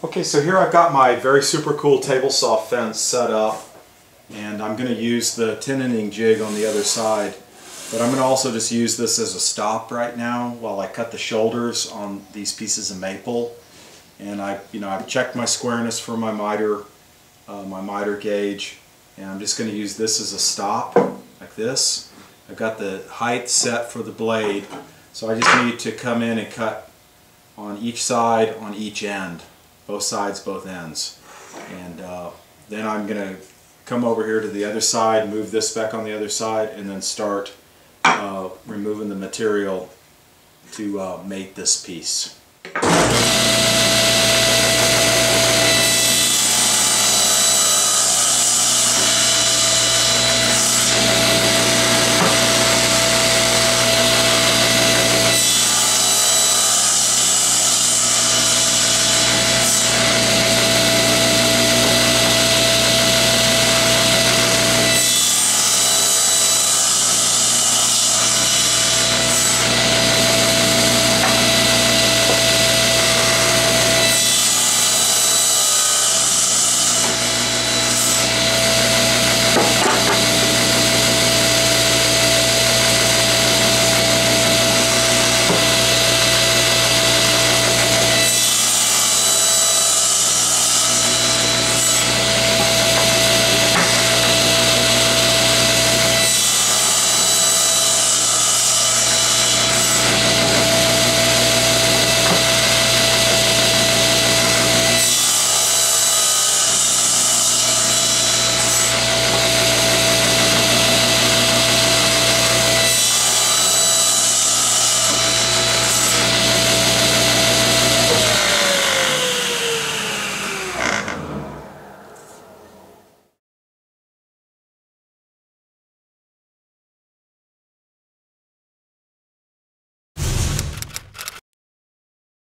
Okay, so here I've got my VerySuperCool table saw fence set up, and I'm going to use the tenon jig on the other side, but I'm going to also just use this as a stop right now while I cut the shoulders on these pieces of maple. And I've checked my squareness for my miter gauge, and I'm just going to use this as a stop like this. I've got the height set for the blade, so I just need to come in and cut on each side, on each end. Both sides, both ends. And then I'm going to come over here to the other side, move this back on the other side, and then start removing the material to mate this piece.